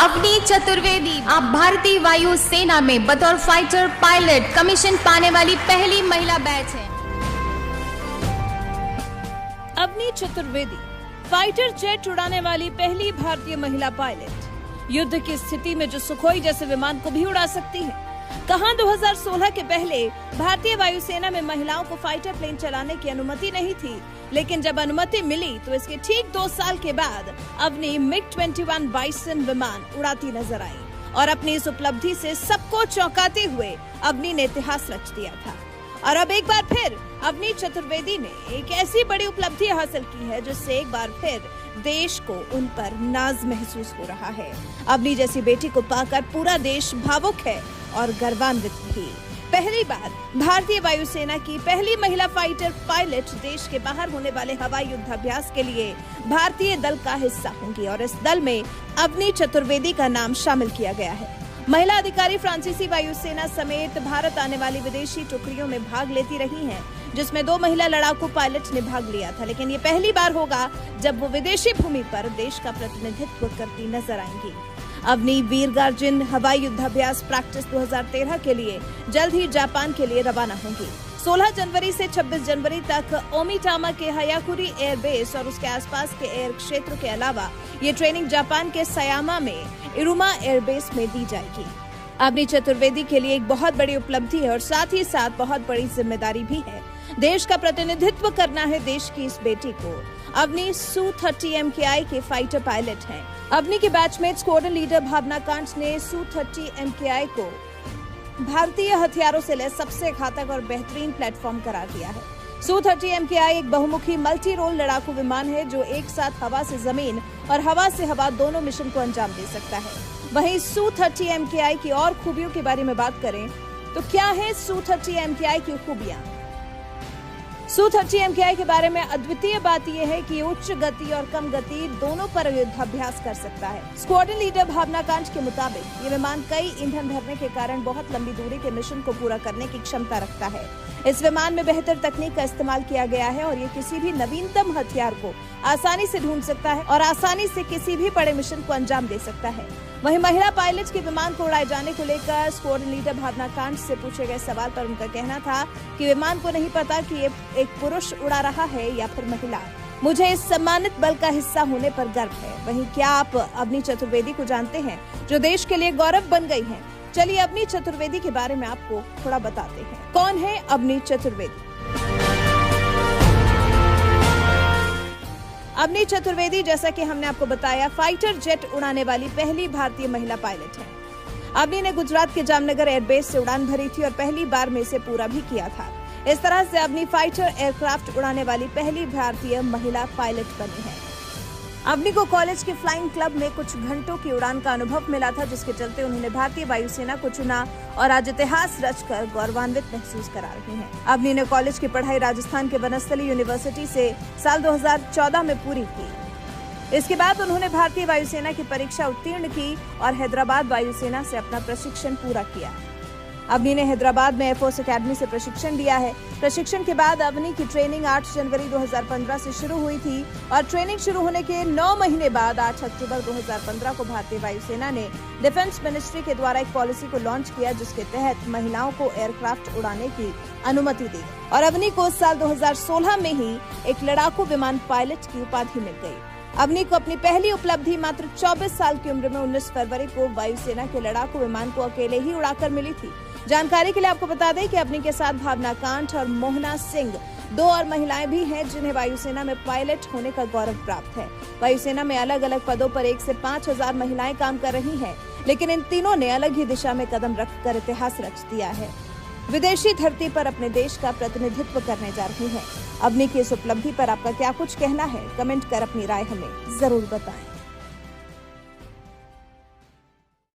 अवनी चतुर्वेदी आप भारतीय वायु सेना में बतौर फाइटर पायलट कमीशन पाने वाली पहली महिला बैच है। अवनी चतुर्वेदी फाइटर जेट उड़ाने वाली पहली भारतीय महिला पायलट। युद्ध की स्थिति में जो सुखोई जैसे विमान को भी उड़ा सकती है। कहां 2016 के पहले भारतीय वायुसेना में महिलाओं को फाइटर प्लेन चलाने की अनुमति नहीं थी, लेकिन जब अनुमति मिली तो इसके ठीक 2 साल के बाद अवनी MiG-21 बाइसन विमान उड़ाती नजर आई और अपनी इस उपलब्धि से सबको चौंकाते हुए अवनी ने इतिहास रच दिया था। और अब एक बार फिर अवनी चतुर्वेदी ने एक ऐसी बड़ी उपलब्धि हासिल की है जिससे एक बार फिर देश को उन पर नाज महसूस हो रहा है। अवनी जैसी बेटी को पाकर पूरा देश भावुक है और गर्वान्वित भी। पहली बार भारतीय वायुसेना की पहली महिला फाइटर पायलट देश के बाहर होने वाले हवाई युद्धाभ्यास के लिए भारतीय दल का हिस्सा होंगी और इस दल में अवनी चतुर्वेदी का नाम शामिल किया गया है। महिला अधिकारी फ्रांसीसी वायुसेना समेत भारत आने वाली विदेशी टुकड़ियों में भाग लेती रही हैं, जिसमें 2 महिला लड़ाकू पायलट ने भाग लिया था, लेकिन ये पहली बार होगा जब वो विदेशी भूमि पर देश का प्रतिनिधित्व करती नजर आएंगी। अवनी वीर गार्जिन हवाई युद्धाभ्यास प्रैक्टिस 2013 के लिए जल्द ही जापान के लिए रवाना होंगी। 16 जनवरी से 26 जनवरी तक ओमिटामा के हयाकुरी एयरबेस और उसके आसपास के एयर क्षेत्र के अलावा ये ट्रेनिंग जापान के सयामा में इरुमा एयरबेस में दी जाएगी। अवनी चतुर्वेदी के लिए एक बहुत बड़ी उपलब्धि है और साथ ही साथ बहुत बड़ी जिम्मेदारी भी है। देश का प्रतिनिधित्व करना है देश की इस बेटी को। अवनी Su-30 MKI के फाइटर पायलट हैं। अवनी के बैचमेट स्क्वाड्रन लीडर भावना कांत ने Su-30 MKI को भारतीय हथियारों से लैस सबसे घातक और बेहतरीन प्लेटफॉर्म करार दिया है। Su-30 MKI एक बहुमुखी मल्टी रोल लड़ाकू विमान है जो एक साथ हवा से जमीन और हवा से हवा दोनों मिशन को अंजाम दे सकता है। वहीं Su-30 MKI की और खूबियों के बारे में बात करें तो क्या है Su-30 MKI की खूबियां? Su-30 MKI के बारे में अद्वितीय बात यह है कि उच्च गति और कम गति दोनों पर युद्धाभ्यास कर सकता है। स्क्वाड्रन लीडर भावना कांत के मुताबिक ये विमान कई ईंधन भरने के कारण बहुत लंबी दूरी के मिशन को पूरा करने की क्षमता रखता है। इस विमान में बेहतर तकनीक का इस्तेमाल किया गया है और ये किसी भी नवीनतम हथियार को आसानी से ढूंढ सकता है और आसानी से किसी भी बड़े मिशन को अंजाम दे सकता है। वहीं महिला पायलट के विमान को उड़ाए जाने को लेकर स्क्वाड्रन लीडर भावना कांत से पूछे गए सवाल पर उनका कहना था कि विमान को नहीं पता कि ये एक पुरुष उड़ा रहा है या फिर महिला। मुझे इस सम्मानित बल का हिस्सा होने पर गर्व है। वहीं क्या आप अवनी चतुर्वेदी को जानते हैं जो देश के लिए गौरव बन गई हैं? चलिए अवनी चतुर्वेदी के बारे में आपको थोड़ा बताते हैं। कौन है अवनी चतुर्वेदी? अवनी चतुर्वेदी जैसा कि हमने आपको बताया फाइटर जेट उड़ाने वाली पहली भारतीय महिला पायलट है। अवनी ने गुजरात के जामनगर एयरबेस से उड़ान भरी थी और पहली बार में इसे पूरा भी किया था। इस तरह से अवनी फाइटर एयरक्राफ्ट उड़ाने वाली पहली भारतीय महिला पायलट बनी है। अवनी को कॉलेज के फ्लाइंग क्लब में कुछ घंटों की उड़ान का अनुभव मिला था, जिसके चलते उन्होंने भारतीय वायुसेना को चुना और आज इतिहास रचकर गौरवान्वित महसूस करा रही हैं। अवनी ने कॉलेज की पढ़ाई राजस्थान के बनस्थली यूनिवर्सिटी से साल 2014 में पूरी की। इसके बाद उन्होंने भारतीय वायुसेना की परीक्षा उत्तीर्ण की और हैदराबाद वायुसेना से अपना प्रशिक्षण पूरा किया। अवनी ने हैदराबाद में एयरफोर्स अकेडमी से प्रशिक्षण लिया है। प्रशिक्षण के बाद अवनी की ट्रेनिंग 8 जनवरी 2015 से शुरू हुई थी और ट्रेनिंग शुरू होने के 9 महीने बाद 8 अक्टूबर 2015 को भारतीय वायुसेना ने डिफेंस मिनिस्ट्री के द्वारा एक पॉलिसी को लॉन्च किया, जिसके तहत महिलाओं को एयरक्राफ्ट उड़ाने की अनुमति दी और अवनी को साल 2016 में ही एक लड़ाकू विमान पायलट की उपाधि मिल गई। अवनी को अपनी पहली उपलब्धि मात्र 24 साल की उम्र में 19 फरवरी को वायुसेना के लड़ाकू विमान को अकेले ही उड़ाकर मिली थी। जानकारी के लिए आपको बता दें कि अवनी के साथ भावना कांत और मोहना सिंह 2 और महिलाएं भी हैं जिन्हें वायुसेना में पायलट होने का गौरव प्राप्त है। वायुसेना में अलग अलग पदों पर 1 से 5,000 महिलाएं काम कर रही हैं, लेकिन इन तीनों ने अलग ही दिशा में कदम रखकर इतिहास रच दिया है। विदेशी धरती पर अपने देश का प्रतिनिधित्व करने जा रही है। अवनी की इस उपलब्धि पर आपका क्या कुछ कहना है? कमेंट कर अपनी राय हमें जरूर बताएं।